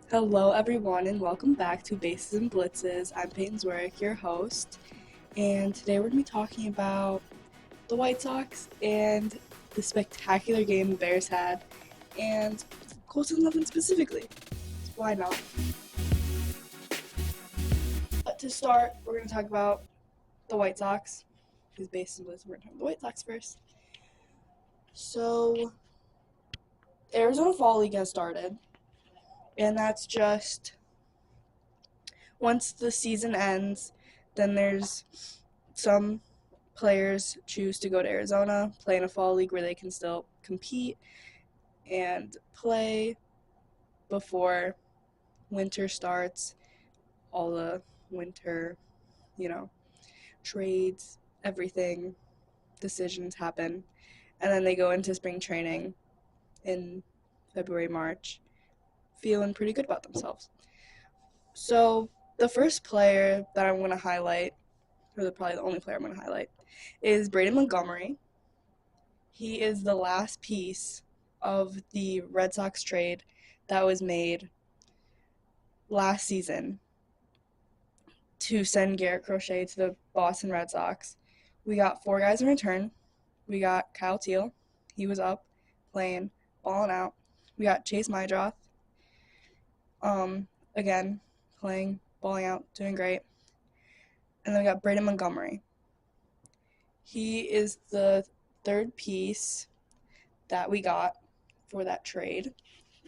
Hello, everyone, and welcome back to Bases and Blitzes. I'm Peyton Zwerich, your host, and today we're going to be talking about the White Sox and the spectacular game the Bears had, and Colton Lovin specifically. Why not? But to start, we're going to talk about the White Sox, because Bases and Blitzes, we're going to talk about the White Sox first. So, Arizona Fall League has started, and that's just once the season ends, then there's some players choose to go to Arizona, play in a fall league where they can still compete and play before winter starts. All the winter, you know, trades, everything, decisions happen. And then they go into spring training in February, March, feeling pretty good about themselves. So the first player that I'm going to highlight, probably the only player I'm going to highlight, is Braden Montgomery. He is the last piece of the Red Sox trade that was made last season to send Garrett Crochet to the Boston Red Sox. We got four guys in return. We got Kyle Teal. He was up, playing, balling out. We got Chase Mydroth. Again, playing, balling out, doing great. And then we got Braden Montgomery. He is the third piece that we got for that trade.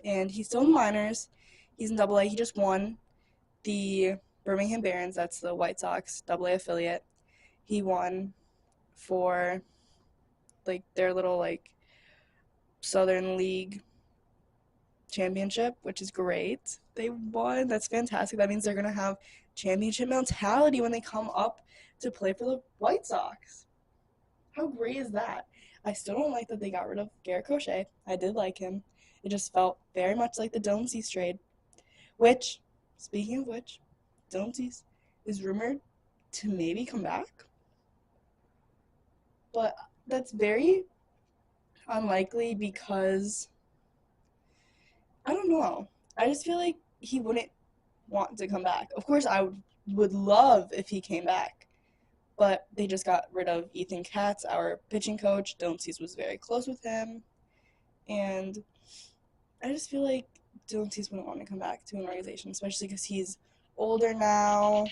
And he's still in minors. He's in Double A. He just won the Birmingham Barons. That's the White Sox Double A affiliate. He won for their little Southern League championship, which is great. They won. That's fantastic. That means they're gonna have championship mentality when they come up to play for the White Sox. How great is that? I still don't like that they got rid of Garrett Crochet. I did like him. It just felt very much like the Dylan Cease trade. Which, speaking of which, Dylan Cease is rumored to maybe come back. But that's very unlikely because I don't know. I just feel like he wouldn't want to come back. Of course, I would love if he came back. But they just got rid of Ethan Katz, our pitching coach. Dylan Cease was very close with him. And I just feel like Dylan Cease wouldn't want to come back to an organization, especially because he's older now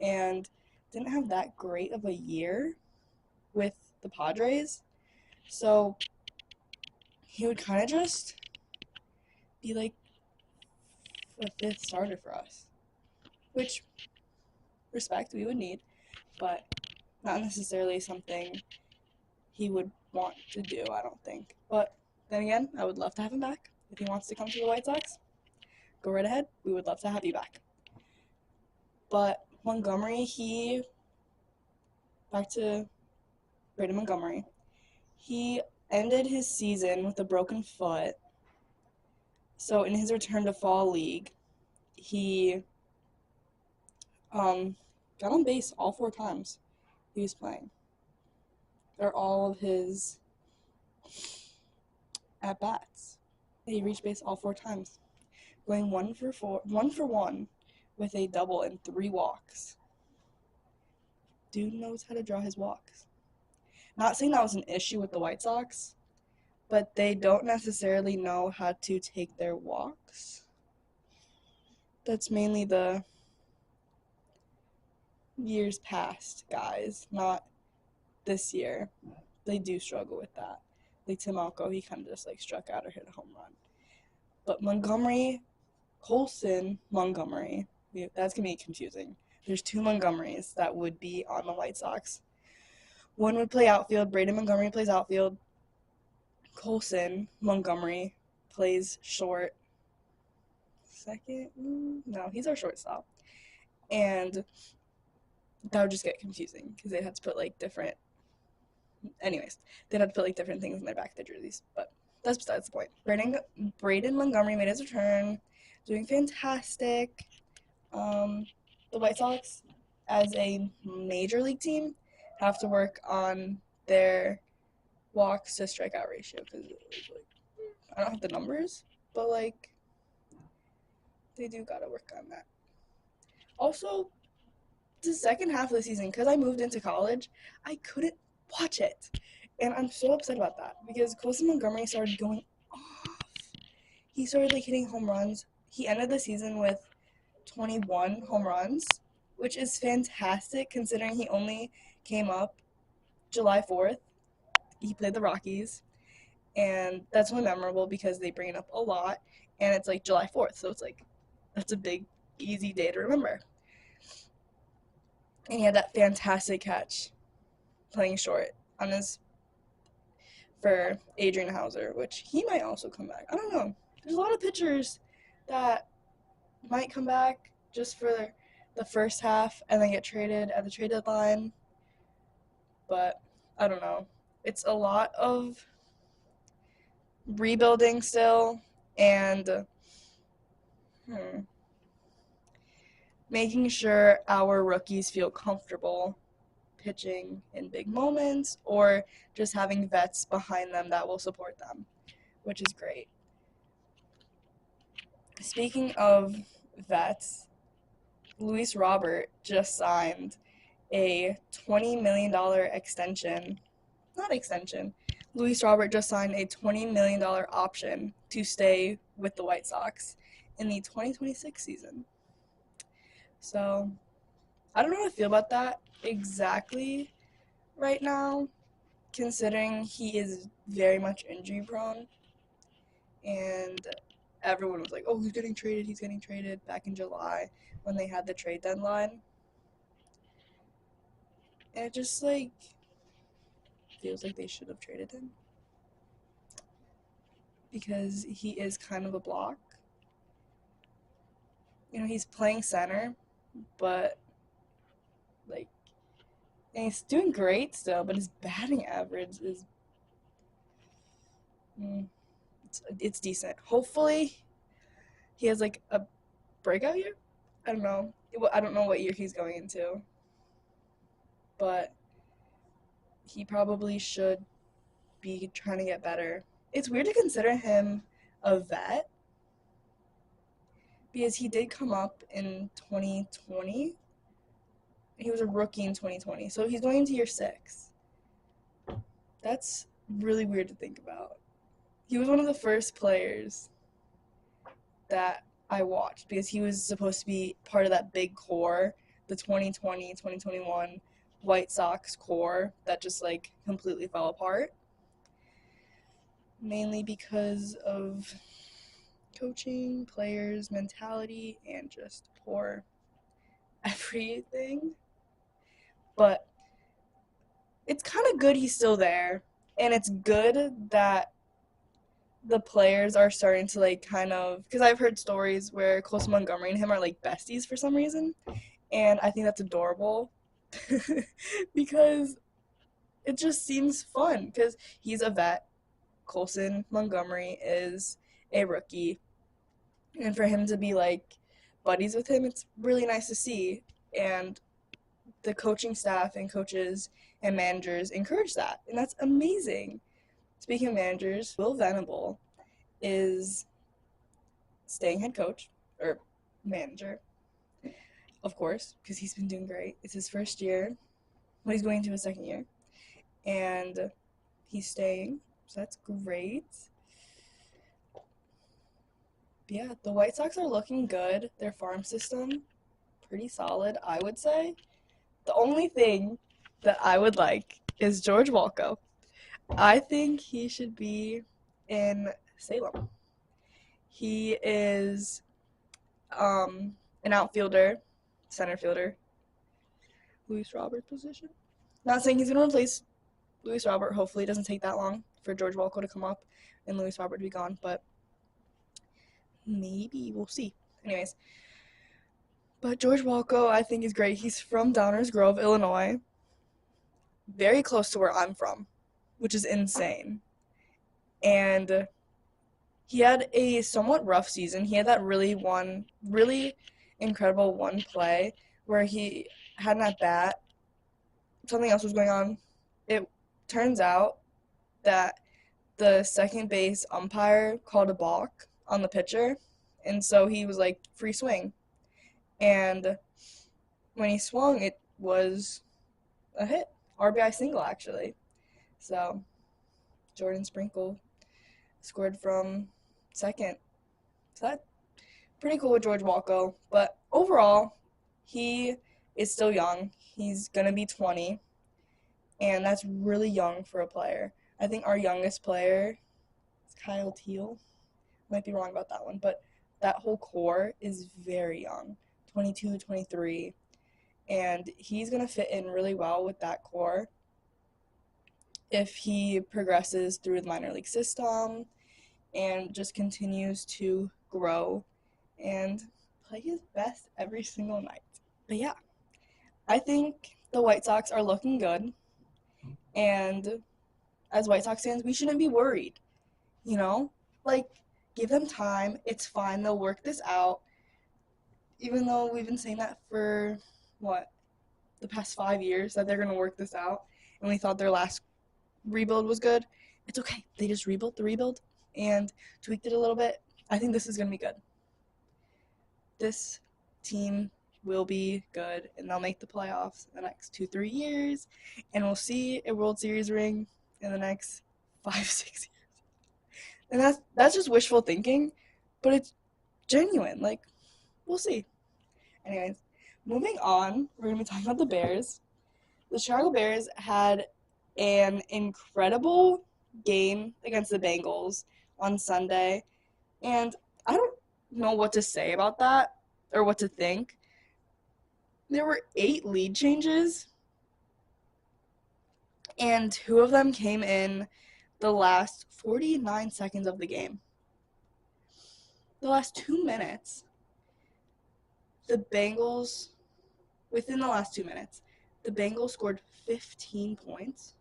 and didn't have that great of a year with the Padres. So he would kind of just be like a fifth starter for us, which respect we would need, but not necessarily something he would want to do, I don't think. But then again, I would love to have him back. If he wants to come to the White Sox, go right ahead. We would love to have you back. But Montgomery, back to Braden Montgomery, he ended his season with a broken foot. So in his return to fall league, he got on base all four times he was playing. They're all of his at bats. He reached base all four times, going 1 for 1 with a double and 3 walks. Dude knows how to draw his walks. Not saying that was an issue with the White Sox, but they don't necessarily know how to take their walks. That's mainly the years past guys, not this year. They do struggle with that. Like Tim Alco, he kind of just struck out or hit a home run. But Colson Montgomery, that's going to be confusing. There's two Montgomerys that would be on the White Sox. One would play outfield. Braden Montgomery plays outfield. Colson Montgomery plays short. Second? No, he's our shortstop. And that would just get confusing because they'd have to put different. Anyways, they'd have to put different things in their back of their jerseys. But that's besides the point. Braden Montgomery made his return, doing fantastic. The White Sox, as a major league team, have to work on their walks to strikeout ratio because I don't have the numbers, but They do gotta work on that. Also, the second half of the season, because I moved into college, I couldn't watch it. And I'm so upset about that because Colson Montgomery started going off. He started like hitting home runs. He ended the season with 21 home runs, which is fantastic considering he only came up July 4th. He played the Rockies, and that's only memorable because they bring it up a lot, and it's like July 4th, so it's like that's a big, easy day to remember. And he had that fantastic catch playing short on his for Adrian Hauser, which he might also come back. I don't know. There's a lot of pitchers that might come back just for the first half and then get traded at the trade deadline. But I don't know. It's a lot of rebuilding still and making sure our rookies feel comfortable pitching in big moments or just having vets behind them that will support them, which is great. Speaking of vets, Luis Robert just signed a $20 million extension. Not extension. Luis Robert just signed a $20 million option to stay with the White Sox in the 2026 season. So, I don't know how to feel about that exactly right now, considering he is very much injury prone. And everyone was like, oh, he's getting traded back in July when they had the trade deadline. And it just like feels like they should have traded him because he is kind of a block. You know, he's playing center, but like, and he's doing great still, but his batting average is it's decent. Hopefully he has like a breakout year. I don't know. I don't know what year he's going into, but he probably should be trying to get better. It's weird to consider him a vet because he did come up in 2020. He was a rookie in 2020, so he's going into year 6. That's really weird to think about. He was one of the first players that I watched because he was supposed to be part of that big core, the 2020, 2021 White Sox core that just like completely fell apart. Mainly because of coaching, players, mentality, and just poor everything. But it's kind of good he's still there, and it's good that the players are starting to like kind of, because I've heard stories where Colson Montgomery and him are like besties for some reason, and I think that's adorable because it just seems fun because he's a vet. Colson Montgomery is a rookie, and for him to be like buddies with him, it's really nice to see. And the coaching staff and coaches and managers encourage that, and that's amazing. Speaking of managers, Will Venable is staying head coach or manager, of course, because he's been doing great. It's his first year. Well, he's going into his second year, and he's staying, so that's great. But yeah, the White Sox are looking good. Their farm system, pretty solid, I would say. The only thing that I would like is George Walko. I think he should be in Salem. He is an outfielder, center fielder, Luis Robert's position. Not saying he's going to replace Luis Robert. Hopefully it doesn't take that long for George Walko to come up and Luis Robert to be gone, but maybe we'll see. Anyways, but George Walko I think is great. He's from Downers Grove, Illinois. Very close to where I'm from, which is insane. And he had a somewhat rough season. He had that really incredible one play where he had an at-bat. Something else was going on. It turns out that the second base umpire called a balk on the pitcher, And so he was like, free swing. And when he swung, it was a hit. RBI single, actually. So Jordan Sprinkle scored from second. So that's pretty cool with George Walko. But overall, he is still young. He's going to be 20. And that's really young for a player. I think our youngest player is Kyle Teal. Might be wrong about that one. But that whole core is very young. 22, 23. And he's going to fit in really well with that core if he progresses through the minor league system and just continues to grow and play his best every single night. But yeah, I think the White Sox are looking good. And as White Sox fans, we shouldn't be worried. You know? Like, give them time. It's fine. They'll work this out. Even though we've been saying that for, the past 5 years, that they're going to work this out. And we thought their last rebuild was good. It's okay. They just rebuilt the rebuild and tweaked it a little bit. I think this is going to be good. This team will be good, and they'll make the playoffs in the next 2-3 years, and we'll see a World Series ring in the next 5-6 years. And that's just wishful thinking, but it's genuine. Like, we'll see. Anyways, moving on, we're going to be talking about the Bears. The Chicago Bears had an incredible game against the Bengals on Sunday, and I don't know what to say about that or what to think. There were 8 lead changes, and 2 of them came in the last 49 seconds of the game. The last 2 minutes, the Bengals, within the last 2 minutes, the Bengals scored 15 points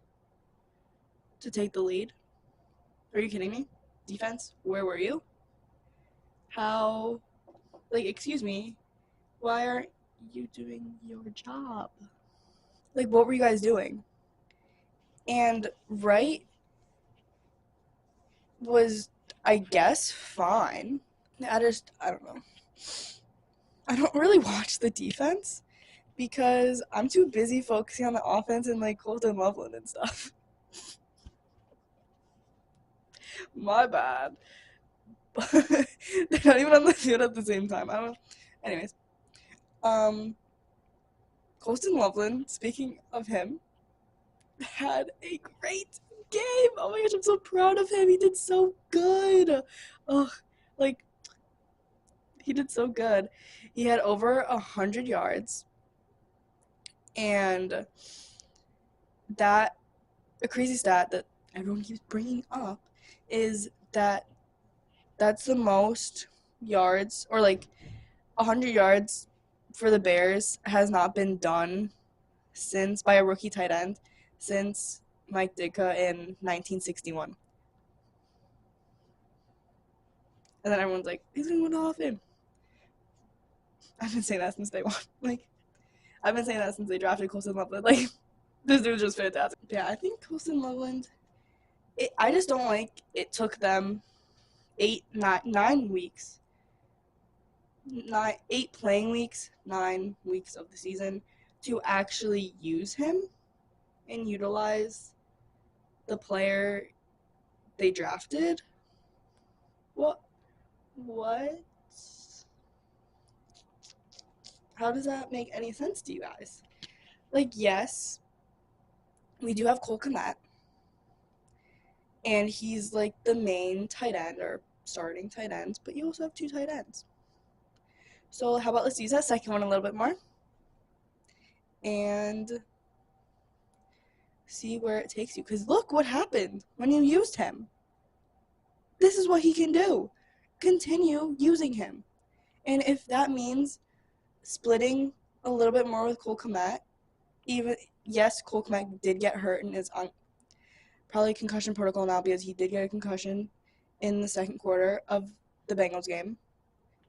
to take the lead. Are you kidding me? Defense, where were you? How, excuse me, why aren't you doing your job? What were you guys doing? And Wright was, I guess, fine. I don't know. I don't really watch the defense because I'm too busy focusing on the offense and Colton Loveland and stuff. My bad. They're not even on the field at the same time. I don't know. Anyways, Colton Loveland, speaking of him, had a great game. Oh my gosh, I'm so proud of him. He did so good. Oh, he did so good. He had over 100 yards, and a crazy stat that everyone keeps bringing up is that that's the most yards, or 100 yards for the Bears has not been done by a rookie tight end since Mike Ditka in 1961. And then everyone's like, he's going to win the Hall of Fame. I've been saying that since day one. I've been saying that since they drafted Colton Loveland. This dude's just fantastic. Yeah, I think Colton Loveland, I just don't it took them 9 weeks. 8 playing weeks, 9 weeks of the season to actually use him and utilize the player they drafted. What? How does that make any sense to you guys? Yes, we do have Cole Kmet, and he's the main tight end or starting tight end, but you also have 2 tight ends. So how about let's use that second one a little bit more and see where it takes you. Because look what happened when you used him. This is what he can do. Continue using him. And if that means splitting a little bit more with Cole Kmet, yes, Cole Kmet did get hurt and is on probably concussion protocol now because he did get a concussion in the second quarter of the Bengals game.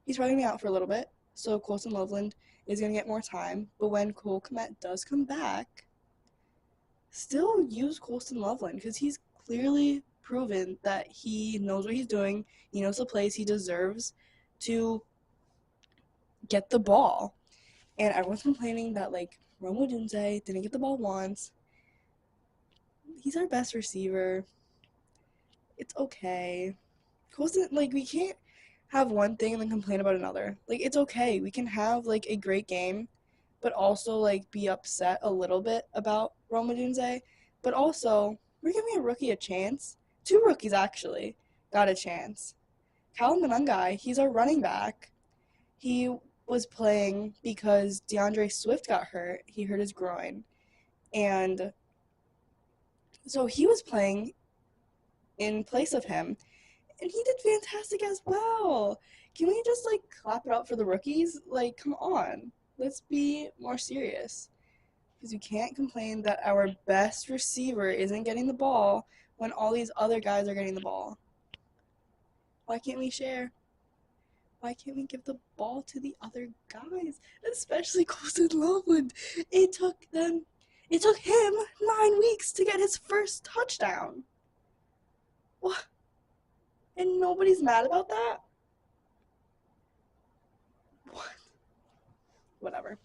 He's probably going to be out for a little bit, so Colton Loveland is going to get more time. But when Cole Kmet does come back, still use Colton Loveland because he's clearly proven that he knows what he's doing. He knows the plays he deserves to get the ball. And everyone's complaining that, like, Rome Odunze didn't get the ball once. He's our best receiver. It's okay. Colson, like, we can't have one thing and then complain about another. Like, it's okay. We can have, like, a great game, but also, like, be upset a little bit about Rome Odunze. But also, we're giving a rookie a chance. 2 rookies, actually, got a chance. Kyle Monangai, he's our running back. He was playing because DeAndre Swift got hurt. He hurt his groin. And so he was playing in place of him. And he did fantastic as well. Can we just, like, clap it up for the rookies? Like, come on. Let's be more serious. Because we can't complain that our best receiver isn't getting the ball when all these other guys are getting the ball. Why can't we share? Why can't we give the ball to the other guys? Especially Colson Loveland. It took him 9 weeks to get his first touchdown. What? And nobody's mad about that? What? Whatever.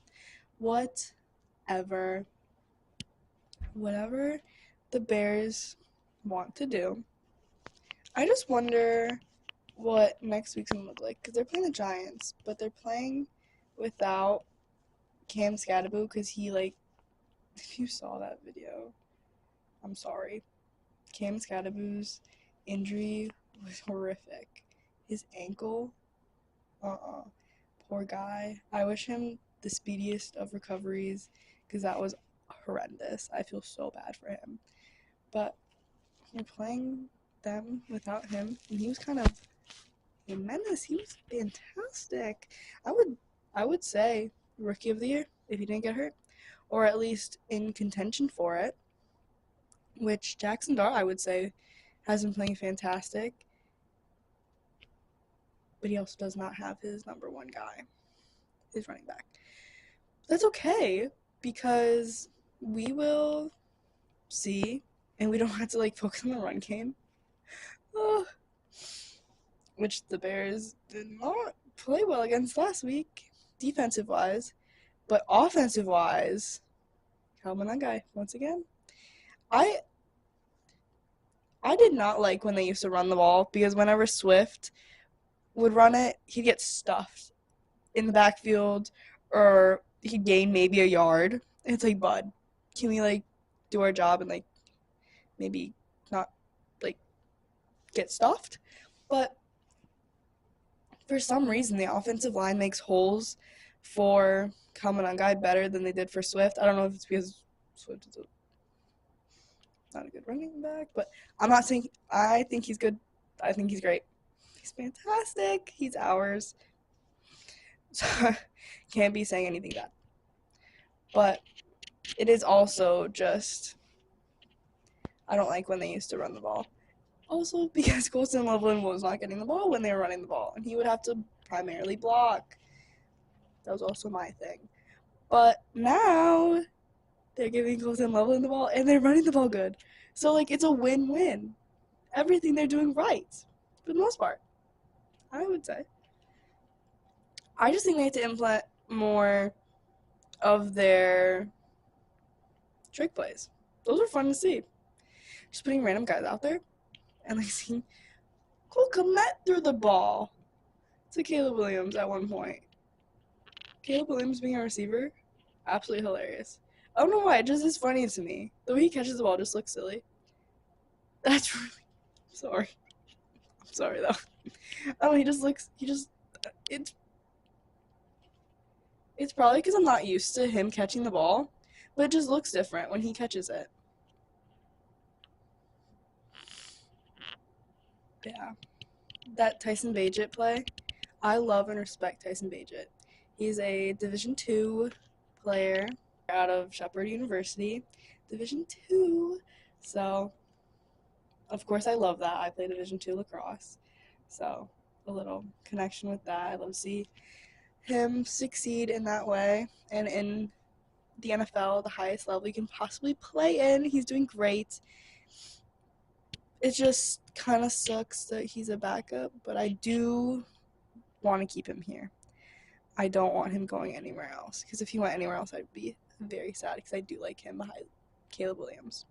Whatever the Bears want to do. I just wonder what next week's gonna look like, because they're playing the Giants, but they're playing without Cam Scadaboo, because he, like, if you saw that video, I'm sorry. Cam Scadaboo's injury was horrific. His ankle, poor guy. I wish him the speediest of recoveries, because that was horrendous. I feel so bad for him. But we're playing them without him, and he was kind of a menace. He was fantastic. I would say Rookie of the Year if he didn't get hurt, or at least in contention for it, which Jackson Dart, I would say, has been playing fantastic, but he also does not have his number one guy, his running back. That's okay, because we will see, and we don't have to, like, focus on the run game. Which the Bears did not play well against last week, defensive-wise. But offensive-wise, Calvin that guy, once again. I did not like when they used to run the ball, because whenever Swift would run it, he'd get stuffed in the backfield, or he'd gain maybe a yard. And it's like, bud, can we, like, do our job and, like, maybe not, like, get stuffed? But for some reason, the offensive line makes holes for Kamanangai better than they did for Swift. I don't know if it's because Swift is not a good running back, but I'm not saying I think he's good. I think he's great. He's fantastic. He's ours. So can't be saying anything bad. But it is also just, I don't like when they used to run the ball. Also because Colson Loveland was not getting the ball when they were running the ball, and he would have to primarily block. That was also my thing. But now they're giving Colson Loveland the ball, and they're running the ball good. So, like, it's a win-win. Everything they're doing right, for the most part, I would say. I just think they have to implement more of their trick plays. Those are fun to see. Just putting random guys out there and, like, seeing Cole Kmet threw the ball to Caleb Williams at one point. Caleb Williams being a receiver, absolutely hilarious. I don't know why, it just is funny to me. The way he catches the ball just looks silly. That's really, sorry. I'm sorry, though. Oh, it's probably because I'm not used to him catching the ball, but it just looks different when he catches it. Yeah. That Tyson Bagent play, I love and respect Tyson Bagent. He's a Division II player out of Shepherd University. Division II. So, of course, I love that. I play Division II lacrosse. So, a little connection with that. I love to see him succeed in that way. And in the NFL, the highest level you can possibly play in, he's doing great. It just kind of sucks that he's a backup, but I do want to keep him here. I don't want him going anywhere else, because if he went anywhere else, I'd be very sad, because I do like him behind Caleb Williams.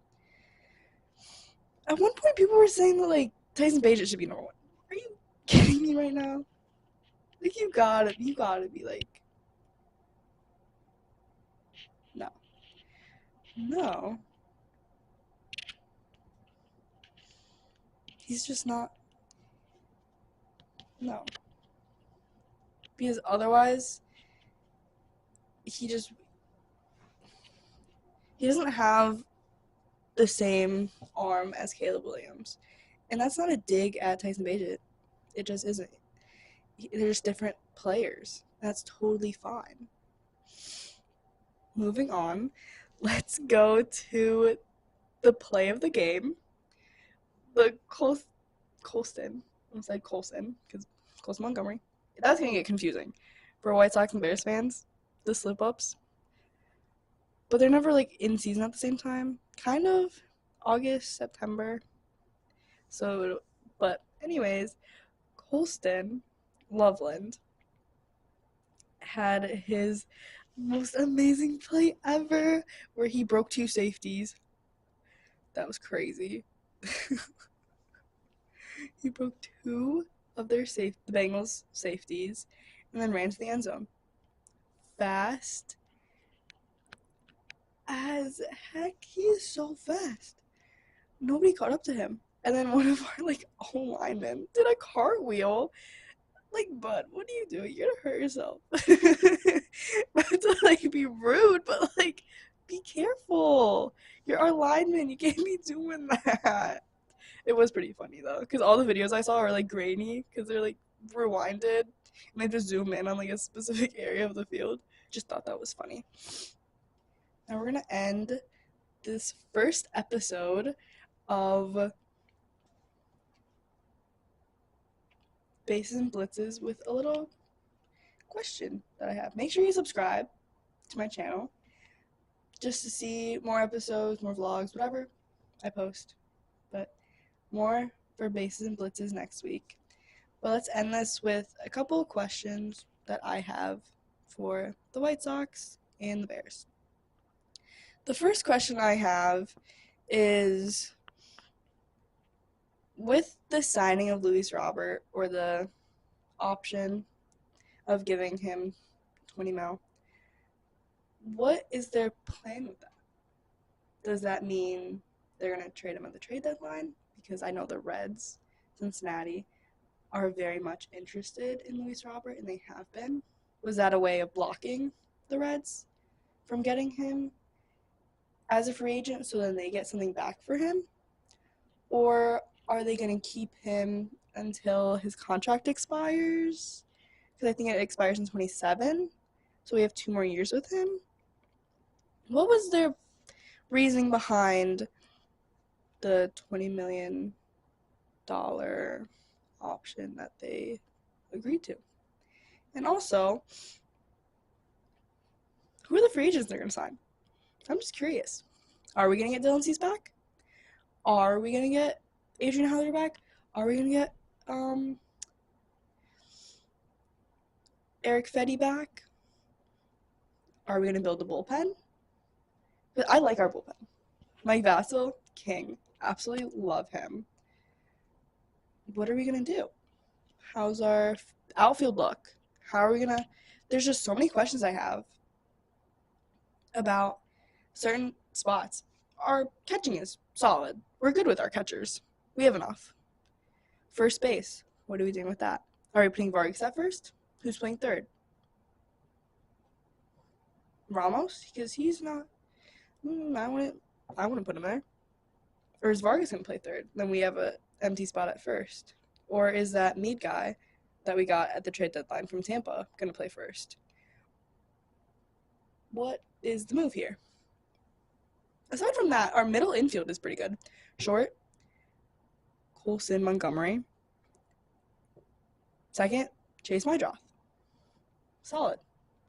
At one point, people were saying that, like, Tyson Bagent should be number one. Are you kidding me right now? Like, you gotta be like, no. No. He's just not, no. Because otherwise, he doesn't have the same arm as Caleb Williams. And that's not a dig at Tyson Bagent. It just isn't. They're just different players. That's totally fine. Moving on, let's go to the play of the game. The Colston. I said Colson because Colson Montgomery. That's going to get confusing for White Sox and Bears fans, the slip-ups. But they're never, like, in season at the same time. Kind of August, September. So, but anyways, Colston Loveland had his most amazing play ever where he broke 2 safeties. That was crazy. He broke 2 of the Bengals safeties and then ran to the end zone. Fast as heck. He is so fast. Nobody caught up to him. And then one of our, like, O-linemen did a cartwheel. Like, bud, what are you doing? You're gonna hurt yourself. Not to, like, be rude, but, like, be careful. You're our lineman. You can't be doing that. It was pretty funny, though, because all the videos I saw were, like, grainy, because they're, like, rewinded, and they just zoom in on, like, a specific area of the field. Just thought that was funny. Now we're gonna end this first episode of Bases and Blitzes with a little question that I have. Make sure you subscribe to my channel just to see more episodes, more vlogs, whatever I post. But more for Bases and Blitzes next week. But let's end this with a couple of questions that I have for the White Sox and the Bears. The first question I have is, with the signing of Luis Robert, or the option of giving him $20 million, what is their plan with that? Does that mean they're going to trade him at the trade deadline? Because I know the Reds, Cincinnati, are very much interested in Luis Robert, and they have been. Was that a way of blocking the Reds from getting him as a free agent so then they get something back for him? Or are they going to keep him until his contract expires? Because I think it expires in 2027, so we have 2 more years with him. What was their reasoning behind the $20 million option that they agreed to? And also, who are the free agents they're going to sign? I'm just curious. Are we going to get Dylan Cease back? Are we going to get Adrian Howler back? Are we going to get Eric Fedde back? Are we going to build a bullpen? But I like our bullpen. Mike Vasil, king. Absolutely love him. What are we going to do? How's our outfield look? How are we going to... There's just so many questions I have about certain spots. Our catching is solid. We're good with our catchers. We have enough. First base. What are we doing with that? Are we putting Vargas at first? Who's playing third? Ramos? Because he's not... I wouldn't put him there. Or is Vargas going to play third? Then we have an empty spot at first. Or is that Meade guy that we got at the trade deadline from Tampa going to play first? What is the move here? Aside from that, our middle infield is pretty good. Short, Colson Montgomery. Second, Chase Mydroth. Solid.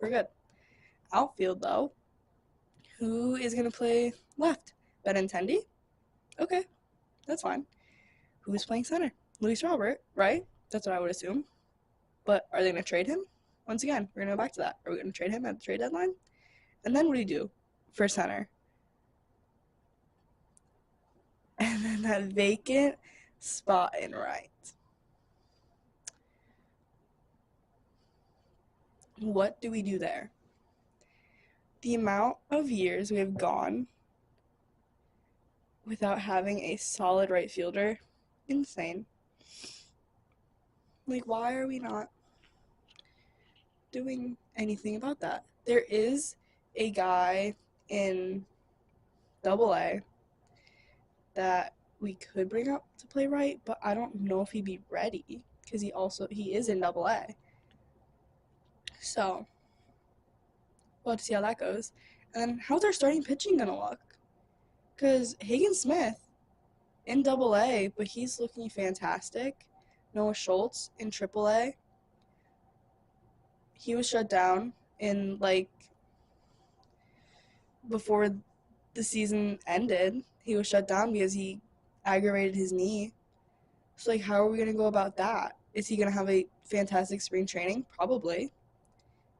We're good. Outfield, though. Who is going to play left? Benintendi? Okay, that's fine. Who's playing center? Luis Robert, right? That's what I would assume. But are they going to trade him? Once again, we're going to go back to that. Are we going to trade him at the trade deadline? And then what do you do for center? And then that vacant spot in right. What do we do there? The amount of years we have gone without having a solid right fielder, insane. Like, why are we not doing anything about that? There is a guy in AA that we could bring up to play right, but I don't know if he'd be ready because he is in AA. So we'll have to see how that goes. And how's our starting pitching gonna look? Because Hagen Smith in AA, but he's looking fantastic. Noah Schultz in AAA. He was shut down in before the season ended. He was shut down because he aggravated his knee. So how are we gonna go about that? Is he gonna have a fantastic spring training? Probably.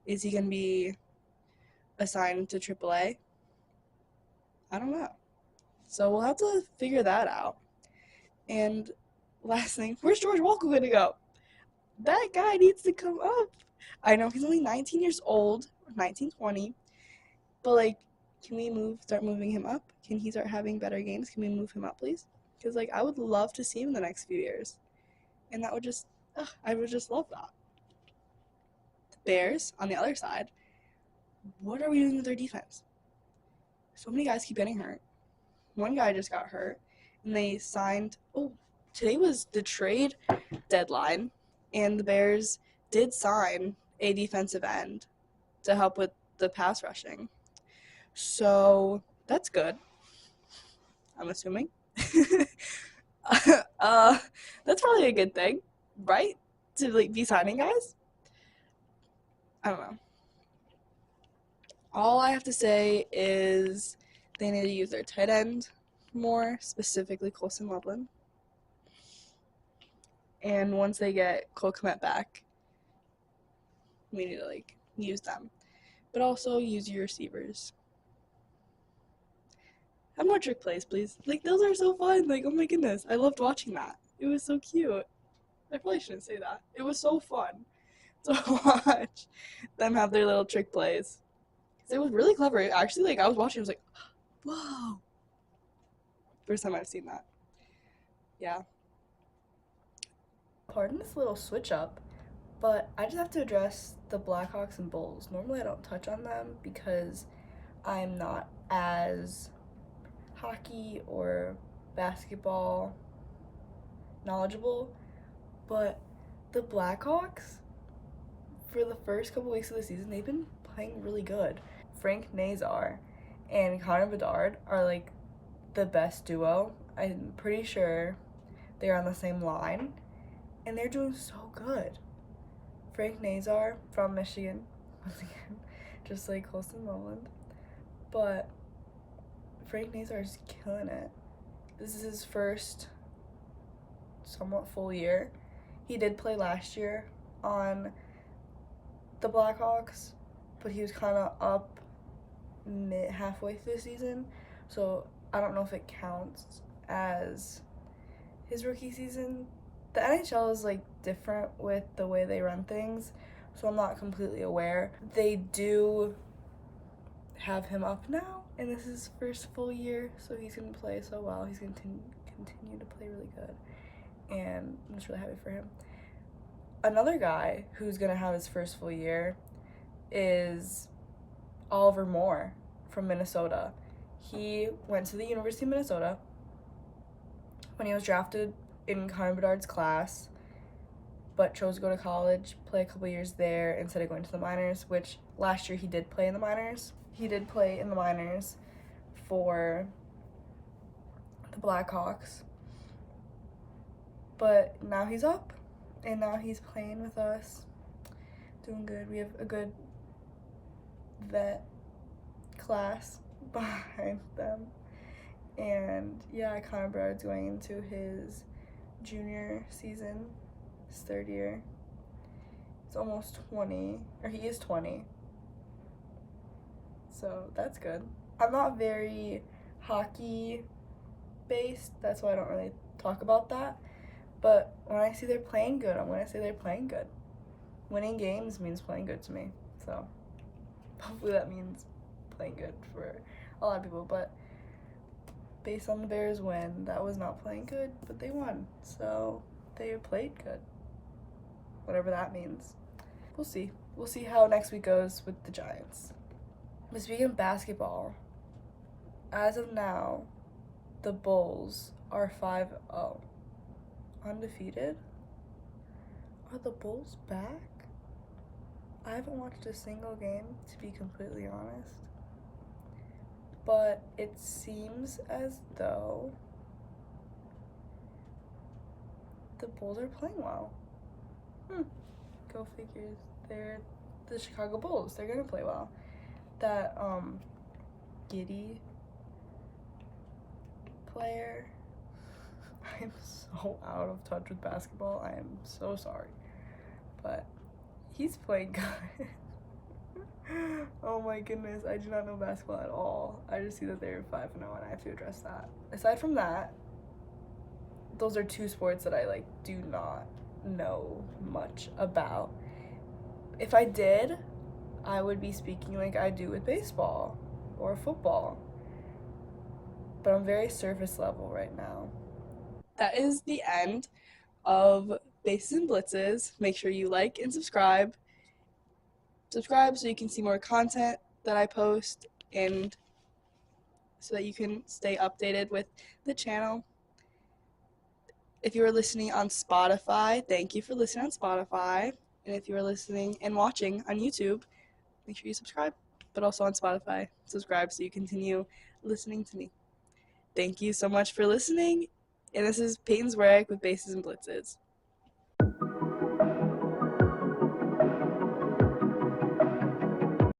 Is he gonna be assigned to AAA? I don't know. So we'll have to figure that out. And last thing, where's George Walker gonna go? That guy needs to come up. I know he's only 19 years old, 19, 20, but can we start moving him up? Can he start having better games? Can we move him up, please? Because I would love to see him in the next few years, and that would just, I would just love that. The Bears on the other side, what are we doing with their defense? So many guys keep getting hurt. One guy just got hurt, and they signed. Oh, today was the trade deadline, and the Bears did sign a defensive end to help with the pass rushing. So that's good, I'm assuming. That's probably a good thing, right? To be signing guys. I don't know. All I have to say is they need to use their tight end more, specifically Colson Loveland. And once they get Cole Kmet back, we need to use them. But also use your receivers. Have more trick plays, please. Those are so fun. Oh my goodness. I loved watching that. It was so cute. I probably shouldn't say that. It was so fun to watch them have their little trick plays. It was really clever. Actually, I was watching, I was like, whoa. First time I've seen that. Yeah. Pardon this little switch up, but I just have to address the Blackhawks and Bulls. Normally I don't touch on them because I'm not as hockey or basketball knowledgeable, but the Blackhawks, for the first couple weeks of the season, they've been playing really good. Frank Nazar and Connor Bedard are the best duo. I'm pretty sure they're on the same line, and they're doing so good. Frank Nazar from Michigan, once again, just like Colson Loveland, but Frank Nazar is killing it. This is his first somewhat full year. He did play last year on the Blackhawks, but he was kind of up halfway through the season, so I don't know if it counts as his rookie season. The NHL is different with the way they run things, so I'm not completely aware. They do have him up now, and this is his first full year, so he's going to play so well. He's going to continue to play really good, and I'm just really happy for him. Another guy who's going to have his first full year is Oliver Moore from Minnesota. He went to the University of Minnesota when he was drafted in Connor Bedard's class, but chose to go to college, play a couple years there instead of going to the minors, which last year he did play in the minors. He did play in the minors for the Blackhawks, but now he's up, and now he's playing with us, doing good. We have a good vet class behind them, and yeah, Connor Bedard's going into his junior season, his third year, It's almost 20, or he is 20. So that's good. I'm not very hockey based, that's why I don't really talk about that. But when I see they're playing good, I'm going to say they're playing good. Winning games means playing good to me. So hopefully that means playing good for a lot of people. But based on the Bears win, that was not playing good, but they won. So they played good. Whatever that means. We'll see. We'll see how next week goes with the Giants. But speaking of basketball, as of now, the Bulls are 5-0. Undefeated? Are the Bulls back? I haven't watched a single game, to be completely honest. But it seems as though the Bulls are playing well. Go figures. They're the Chicago Bulls. They're gonna play well. That Giddy player. I'm so out of touch with basketball. I am so sorry. But he's playing good. Oh my goodness, I do not know basketball at all. I just see that they're 5-0 and I have to address that. Aside from that, those are two sports that I do not know much about. If I did, I would be speaking like I do with baseball or football. But I'm very surface level right now. That is the end of Bases and Blitzes. Make sure you like and subscribe. Subscribe so you can see more content that I post and so that you can stay updated with the channel. If you are listening on Spotify, thank you for listening on Spotify. And if you are listening and watching on YouTube, make sure you subscribe. But also on Spotify, subscribe so you continue listening to me. Thank you so much for listening. And this is Peyton's Work with Bases and Blitzes.